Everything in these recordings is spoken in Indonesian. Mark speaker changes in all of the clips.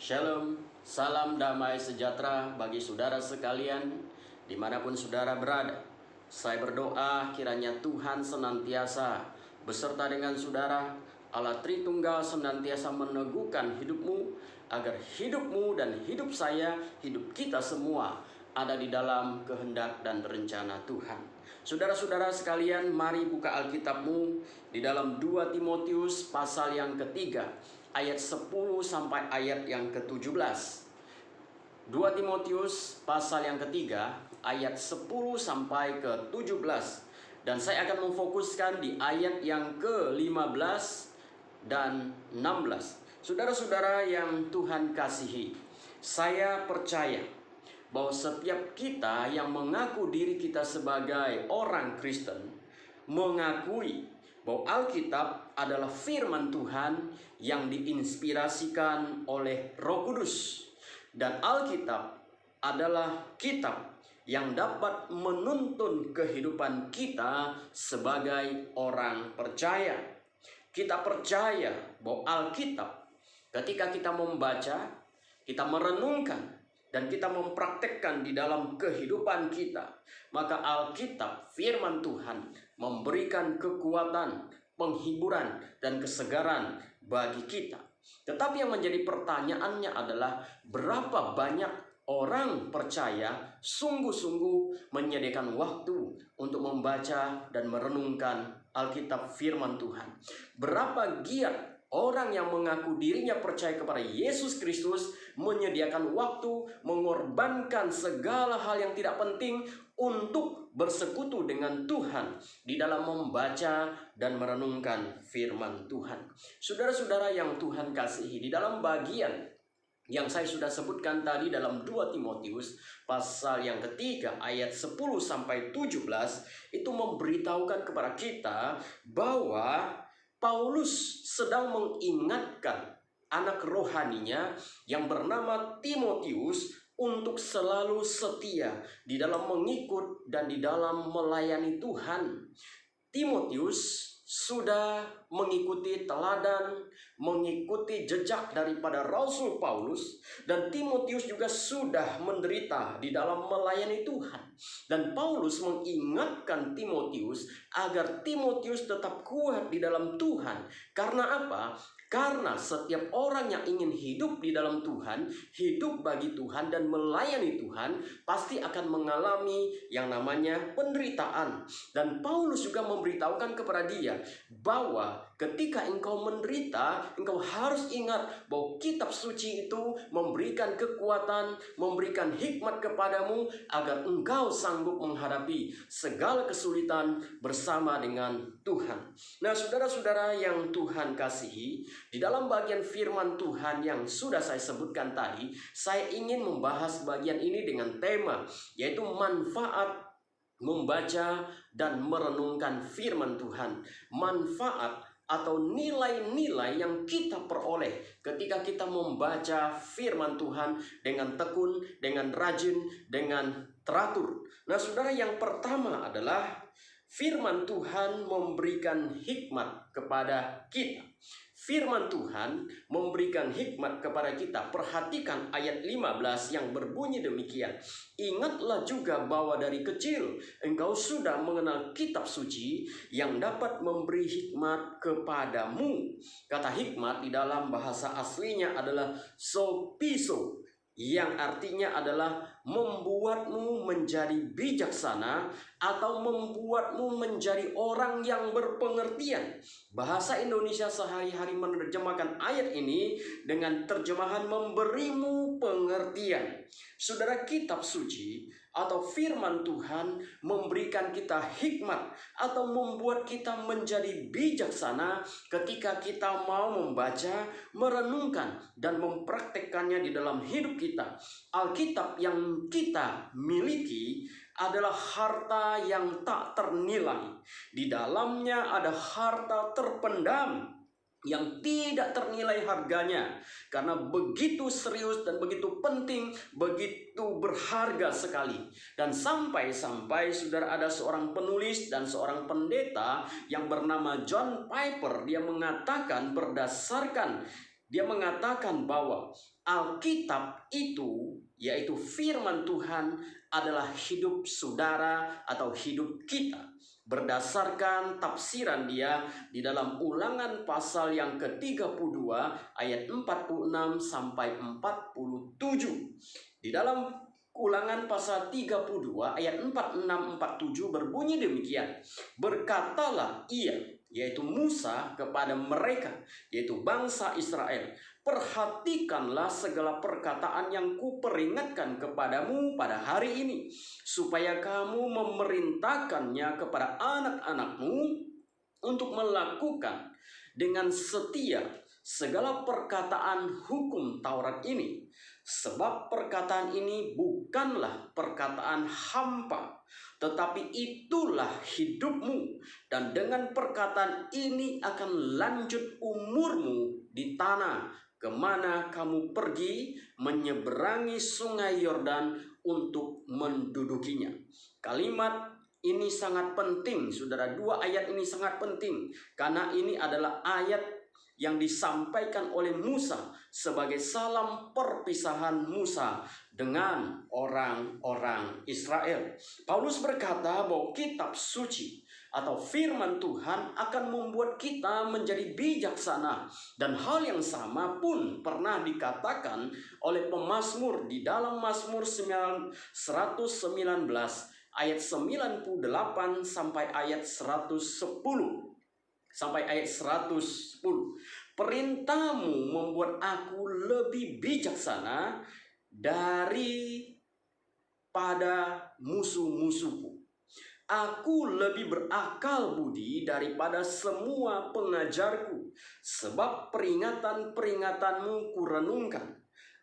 Speaker 1: Shalom, salam damai sejahtera bagi saudara sekalian dimanapun saudara berada. Saya berdoa kiranya Tuhan senantiasa beserta dengan saudara. Allah Tritunggal senantiasa meneguhkan hidupmu, agar hidupmu dan hidup saya, hidup kita semua ada di dalam kehendak dan rencana Tuhan. Saudara-saudara sekalian, mari buka Alkitabmu di dalam 2 Timotius pasal yang ketiga, ayat 10 sampai ayat yang ke-17. 2 Timotius pasal yang ketiga, ayat 10 sampai ke-17. Dan saya akan memfokuskan di ayat yang ke-15 dan 16. Saudara-saudara yang Tuhan kasihi, saya percaya bahwa setiap kita yang mengaku diri kita sebagai orang Kristen mengakui bahwa Alkitab adalah firman Tuhan yang diinspirasikan oleh Roh Kudus, dan Alkitab adalah kitab yang dapat menuntun kehidupan kita sebagai orang percaya. Kita percaya bahwa Alkitab, ketika kita membaca, kita merenungkan, dan kita mempraktekkan di dalam kehidupan kita, maka Alkitab, firman Tuhan, memberikan kekuatan, penghiburan, dan kesegaran bagi kita. Tetapi yang menjadi pertanyaannya adalah, berapa banyak orang percaya sungguh-sungguh menyediakan waktu untuk membaca dan merenungkan Alkitab firman Tuhan? Berapa giat orang yang mengaku dirinya percaya kepada Yesus Kristus menyediakan waktu, mengorbankan segala hal yang tidak penting untuk bersekutu dengan Tuhan di dalam membaca dan merenungkan firman Tuhan. Saudara-saudara yang Tuhan kasihi, di dalam bagian yang saya sudah sebutkan tadi dalam 2 Timotius pasal yang ketiga ayat 10 sampai 17 itu memberitahukan kepada kita bahwa Paulus sedang mengingatkan anak rohaninya yang bernama Timotius untuk selalu setia di dalam mengikut dan di dalam melayani Tuhan. Timotius sudah mengikuti teladan, mengikuti jejak daripada Rasul Paulus, dan Timotius juga sudah menderita di dalam melayani Tuhan. Dan Paulus mengingatkan Timotius agar Timotius tetap kuat di dalam Tuhan. Karena apa? Karena setiap orang yang ingin hidup di dalam Tuhan, hidup bagi Tuhan dan melayani Tuhan, pasti akan mengalami yang namanya penderitaan. Dan Paulus juga memberitahukan kepada dia bahwa ketika engkau menderita, engkau harus ingat bahwa kitab suci itu memberikan kekuatan, memberikan hikmat kepadamu agar engkau sanggup menghadapi segala kesulitan bersama dengan Tuhan. Nah, saudara-saudara yang Tuhan kasihi, di dalam bagian firman Tuhan yang sudah saya sebutkan tadi, saya ingin membahas bagian ini dengan tema, yaitu manfaat membaca dan merenungkan firman Tuhan. Manfaat atau nilai-nilai yang kita peroleh ketika kita membaca firman Tuhan dengan tekun, dengan rajin, dengan teratur. Nah, saudara, yang pertama adalah firman Tuhan memberikan hikmat kepada kita. Firman Tuhan memberikan hikmat kepada kita. Perhatikan ayat 15 yang berbunyi demikian. Ingatlah juga bahwa dari kecil engkau sudah mengenal kitab suci yang dapat memberi hikmat kepadamu. Kata hikmat di dalam bahasa aslinya adalah sopiso, yang artinya adalah membuatmu menjadi bijaksana atau membuatmu menjadi orang yang berpengertian. Bahasa Indonesia sehari-hari menerjemahkan ayat ini dengan terjemahan memberimu pengertian. Saudara, kitab suci atau firman Tuhan memberikan kita hikmat atau membuat kita menjadi bijaksana ketika kita mau membaca, merenungkan, dan mempraktekkannya di dalam hidup kita. Alkitab yang kita miliki adalah harta yang tak ternilai. Di dalamnya ada harta terpendam yang tidak ternilai harganya, karena begitu serius dan begitu penting, begitu berharga sekali. Dan sampai-sampai saudara, ada seorang penulis dan seorang pendeta yang bernama John Piper, dia mengatakan berdasarkan dia mengatakan bahwa Alkitab itu, yaitu firman Tuhan, adalah hidup saudara atau hidup kita. Berdasarkan tafsiran dia di dalam Ulangan pasal yang ke-32 ayat 46 sampai 47. Di dalam Ulangan pasal 32 ayat 46-47 berbunyi demikian. Berkatalah ia, yaitu Musa, kepada mereka, yaitu bangsa Israel, perhatikanlah segala perkataan yang kuperingatkan kepadamu pada hari ini, supaya kamu memerintahkannya kepada anak-anakmu untuk melakukan dengan setia segala perkataan hukum Taurat ini. Sebab perkataan ini bukanlah perkataan hampa, tetapi itulah hidupmu. Dan dengan perkataan ini akan lanjut umurmu di tanah kemana kamu pergi menyeberangi sungai Yordan untuk mendudukinya. Kalimat ini sangat penting, saudara. Dua ayat ini sangat penting, karena ini adalah ayat yang disampaikan oleh Musa sebagai salam perpisahan Musa dengan orang-orang Israel. Paulus berkata bahwa kitab suci atau firman Tuhan akan membuat kita menjadi bijaksana. Dan hal yang sama pun pernah dikatakan oleh pemazmur di dalam Mazmur 119 ayat 98 sampai ayat 110. Sampai ayat 110. Perintahmu membuat aku lebih bijaksana daripada musuh-musuhku. Aku lebih berakal budi daripada semua pengajarku, sebab peringatan-peringatanmu kurenungkan.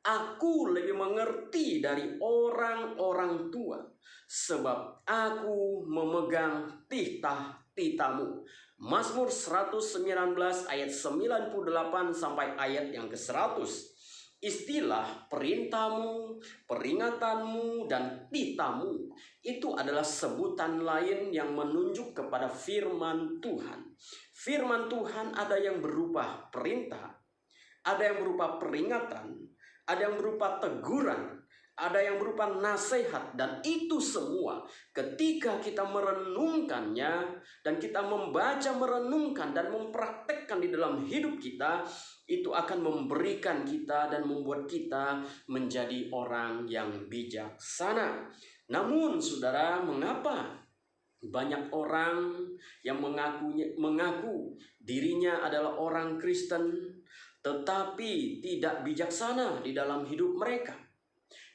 Speaker 1: Aku lebih mengerti dari orang-orang tua, sebab aku memegang titah-titahmu. Mazmur 119 ayat 98 sampai ayat yang ke-100. Istilah perintahmu, peringatanmu, dan titahmu itu adalah sebutan lain yang menunjuk kepada firman Tuhan. Firman Tuhan ada yang berupa perintah, ada yang berupa peringatan, ada yang berupa teguran, ada yang berupa nasihat. Dan itu semua ketika kita merenungkannya dan kita membaca, merenungkan, dan mempraktekkan di dalam hidup kita, itu akan memberikan kita dan membuat kita menjadi orang yang bijaksana. Namun saudara, mengapa banyak orang yang mengaku dirinya adalah orang Kristen tetapi tidak bijaksana di dalam hidup mereka?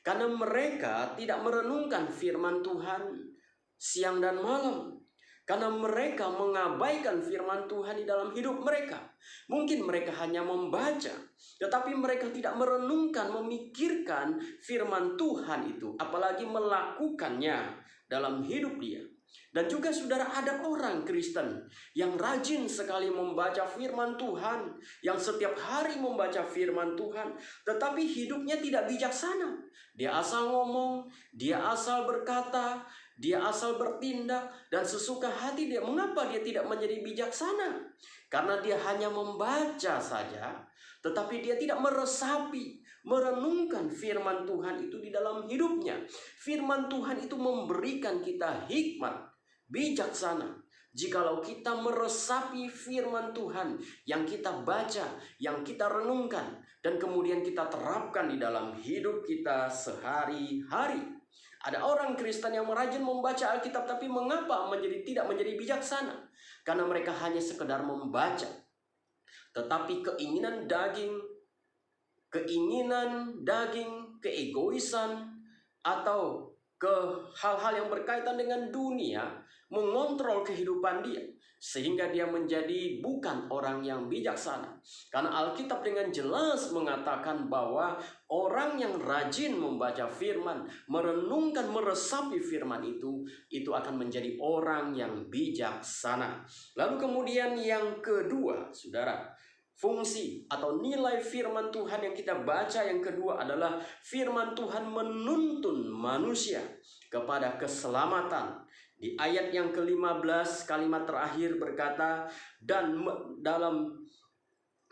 Speaker 1: Karena mereka tidak merenungkan firman Tuhan siang dan malam. Karena mereka mengabaikan firman Tuhan di dalam hidup mereka. Mungkin mereka hanya membaca, tetapi mereka tidak merenungkan, memikirkan firman Tuhan itu, apalagi melakukannya dalam hidup dia. Dan juga saudara, ada orang Kristen yang rajin sekali membaca firman Tuhan, yang setiap hari membaca firman Tuhan, tetapi hidupnya tidak bijaksana. Dia asal ngomong, dia asal berkata, dia asal bertindak, dan sesuka hati dia. Mengapa dia tidak menjadi bijaksana? Karena dia hanya membaca saja, tetapi dia tidak meresapi, merenungkan firman Tuhan itu di dalam hidupnya. Firman Tuhan itu memberikan kita hikmat, bijaksana, jikalau kita meresapi firman Tuhan yang kita baca, yang kita renungkan, dan kemudian kita terapkan di dalam hidup kita sehari-hari. Ada orang Kristen yang rajin membaca Alkitab, tapi mengapa tidak menjadi bijaksana? Karena mereka hanya sekedar membaca, tetapi keinginan daging, keegoisan, atau ke hal-hal yang berkaitan dengan dunia mengontrol kehidupan dia, sehingga dia menjadi bukan orang yang bijaksana. Karena Alkitab dengan jelas mengatakan bahwa orang yang rajin membaca firman, merenungkan, meresapi firman itu akan menjadi orang yang bijaksana. Lalu kemudian yang kedua, saudara, fungsi atau nilai firman Tuhan yang kita baca yang kedua adalah firman Tuhan menuntun manusia kepada keselamatan. Di ayat yang ke-15 kalimat terakhir berkata, dan dalam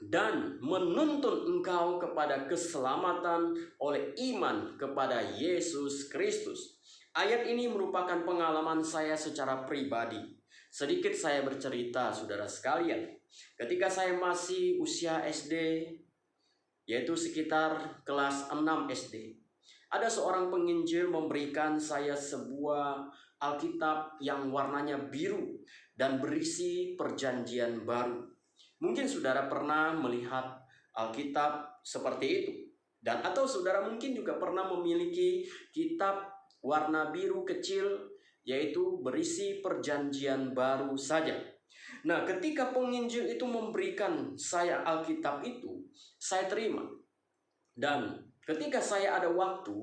Speaker 1: dan menuntun engkau kepada keselamatan oleh iman kepada Yesus Kristus. Ayat ini merupakan pengalaman saya secara pribadi. Sedikit saya bercerita, saudara sekalian. Ketika saya masih usia SD, yaitu sekitar kelas 6 SD, ada seorang penginjil memberikan saya sebuah Alkitab yang warnanya biru dan berisi perjanjian baru. Mungkin saudara pernah melihat Alkitab seperti itu. Dan atau saudara mungkin juga pernah memiliki kitab warna biru kecil, yaitu berisi perjanjian baru saja. Nah, ketika penginjil itu memberikan saya Alkitab itu, saya terima. Dan ketika saya ada waktu,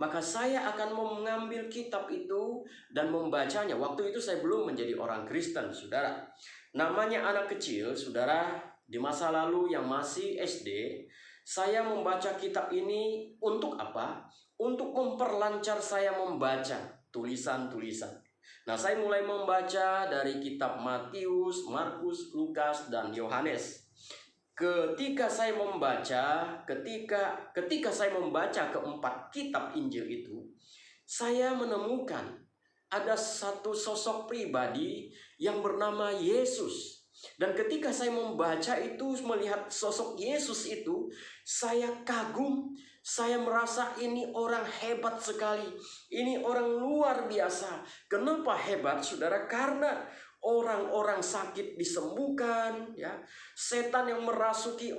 Speaker 1: maka saya akan mengambil kitab itu dan membacanya. Waktu itu saya belum menjadi orang Kristen, saudara. Namanya anak kecil, saudara, di masa lalu yang masih SD, saya membaca kitab ini untuk apa? Untuk memperlancar saya membaca tulisan-tulisan. Nah, saya mulai membaca dari kitab Matius, Markus, Lukas, dan Yohanes. Ketika saya membaca keempat kitab Injil itu, saya menemukan ada satu sosok pribadi yang bernama Yesus. Dan ketika saya membaca itu, melihat sosok Yesus itu, saya kagum. Saya merasa ini orang hebat sekali. Ini orang luar biasa. Kenapa hebat, saudara? Karena orang-orang sakit disembuhkan, ya. Setan yang merasuki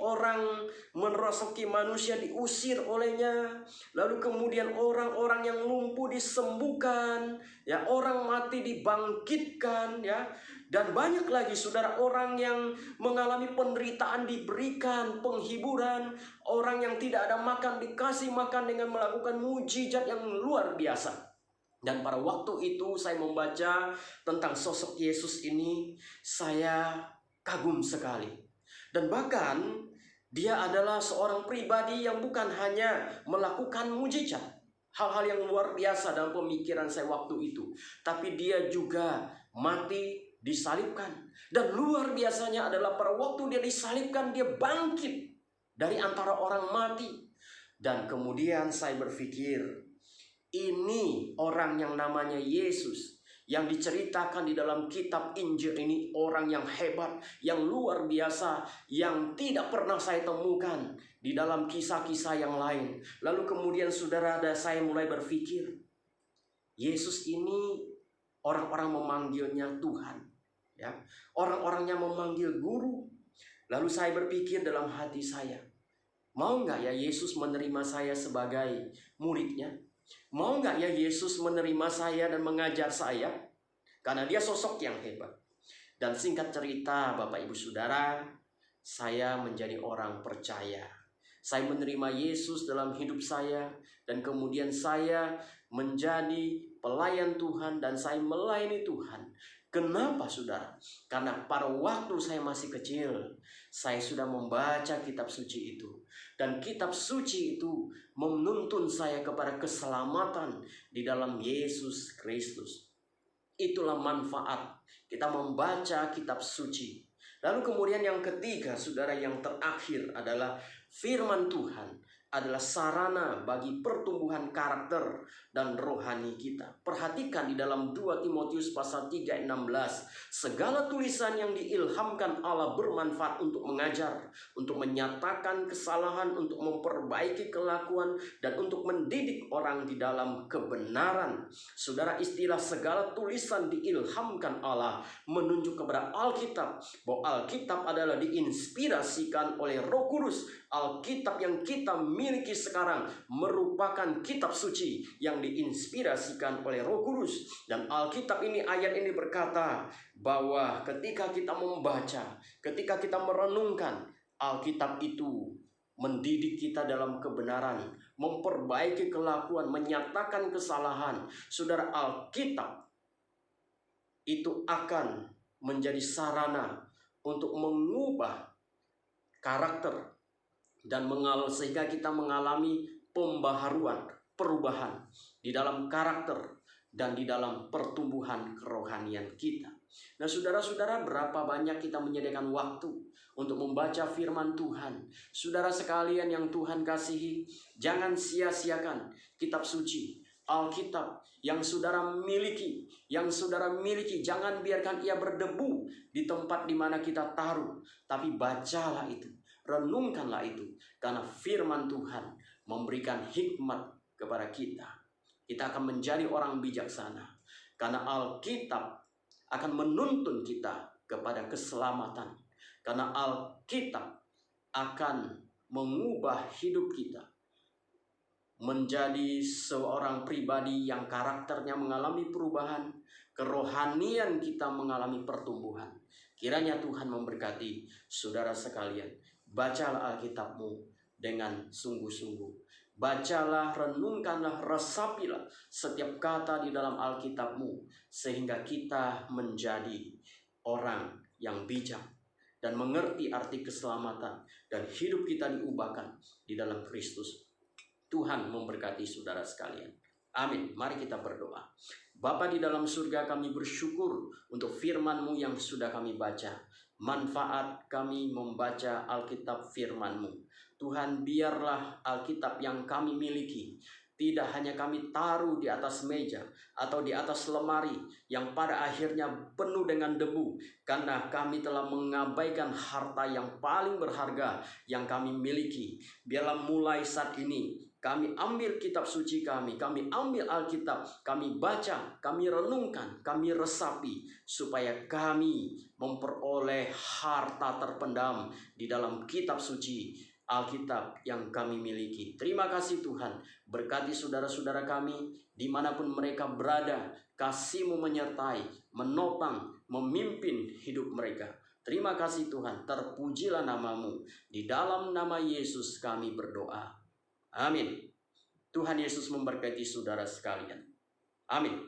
Speaker 1: manusia diusir olehnya. Lalu kemudian orang-orang yang lumpuh disembuhkan, ya. Orang mati dibangkitkan, ya. Dan banyak lagi, saudara, orang yang mengalami penderitaan diberikan penghiburan. Orang yang tidak ada makan dikasih makan dengan melakukan mujizat yang luar biasa. Dan pada waktu itu saya membaca tentang sosok Yesus ini, saya kagum sekali. Dan bahkan dia adalah seorang pribadi yang bukan hanya melakukan mujizat, hal-hal yang luar biasa dalam pemikiran saya waktu itu, tapi dia juga mati, disalibkan. Dan luar biasanya adalah pada waktu dia disalibkan, dia bangkit dari antara orang mati. Dan kemudian saya berpikir, ini orang yang namanya Yesus yang diceritakan di dalam kitab Injil ini, orang yang hebat, yang luar biasa, yang tidak pernah saya temukan di dalam kisah-kisah yang lain. Lalu kemudian saudara, saya mulai berpikir, Yesus ini orang-orang memanggilnya Tuhan, ya. Orang-orangnya memanggil guru. Lalu saya berpikir dalam hati saya, mau nggak ya Yesus menerima saya sebagai muridnya? Mau nggak ya Yesus menerima saya dan mengajar saya? Karena dia sosok yang hebat. Dan singkat cerita, Bapak Ibu Saudara, saya menjadi orang percaya. Saya menerima Yesus dalam hidup saya, dan kemudian saya menjadi pelayan Tuhan dan saya melayani Tuhan. Kenapa, saudara? Karena pada waktu saya masih kecil, saya sudah membaca kitab suci itu. Dan kitab suci itu menuntun saya kepada keselamatan di dalam Yesus Kristus. Itulah manfaat kita membaca kitab suci. Lalu kemudian yang ketiga, saudara, yang terakhir adalah firman Tuhan adalah sarana bagi pertumbuhan karakter dan rohani kita. Perhatikan di dalam 2 Timotius pasal 3:16. Segala tulisan yang diilhamkan Allah bermanfaat untuk mengajar, untuk menyatakan kesalahan, untuk memperbaiki kelakuan, dan untuk mendidik orang di dalam kebenaran. Saudara, istilah segala tulisan diilhamkan Allah menunjuk kepada Alkitab, bahwa Alkitab adalah diinspirasikan oleh Roh Kudus. Alkitab yang kita miliki sekarang merupakan kitab suci yang diinspirasikan oleh Roh Kudus. Dan Alkitab ini, ayat ini berkata bahwa ketika kita membaca, ketika kita merenungkan, Alkitab itu mendidik kita dalam kebenaran, memperbaiki kelakuan, menyatakan kesalahan. Saudara, Alkitab itu akan menjadi sarana untuk mengubah karakter dan sehingga kita mengalami pembaharuan, perubahan di dalam karakter dan di dalam pertumbuhan kerohanian kita. Nah saudara-saudara, berapa banyak kita menyediakan waktu untuk membaca firman Tuhan. Saudara sekalian yang Tuhan kasihi, jangan sia-siakan kitab suci, Alkitab yang saudara miliki. Yang saudara miliki, jangan biarkan ia berdebu di tempat di mana kita taruh. Tapi bacalah itu, renungkanlah itu. Karena firman Tuhan memberikan hikmat kepada kita. Kita akan menjadi orang bijaksana. Karena Alkitab akan menuntun kita kepada keselamatan. Karena Alkitab akan mengubah hidup kita menjadi seorang pribadi yang karakternya mengalami perubahan, kerohanian kita mengalami pertumbuhan. Kiranya Tuhan memberkati saudara sekalian. Bacalah Alkitabmu dengan sungguh-sungguh. Bacalah, renungkanlah, resapilah setiap kata di dalam Alkitabmu, sehingga kita menjadi orang yang bijak dan mengerti arti keselamatan, dan hidup kita diubahkan di dalam Kristus. Tuhan memberkati saudara sekalian. Amin. Mari kita berdoa. Bapa di dalam surga, kami bersyukur untuk firman-Mu yang sudah kami baca. Manfaat kami membaca Alkitab firman-Mu. Tuhan, biarlah Alkitab yang kami miliki tidak hanya kami taruh di atas meja atau di atas lemari yang pada akhirnya penuh dengan debu, karena kami telah mengabaikan harta yang paling berharga yang kami miliki. Biarlah mulai saat ini kami ambil kitab suci kami ambil Alkitab, kami baca, kami renungkan, kami resapi, supaya kami memperoleh harta terpendam di dalam kitab suci Alkitab yang kami miliki. Terima kasih Tuhan, berkati saudara-saudara kami dimanapun mereka berada. Kasih-Mu menyertai, menopang, memimpin hidup mereka. Terima kasih Tuhan, terpujilah nama-Mu. Di dalam nama Yesus kami berdoa. Amin. Tuhan Yesus memberkati saudara sekalian. Amin.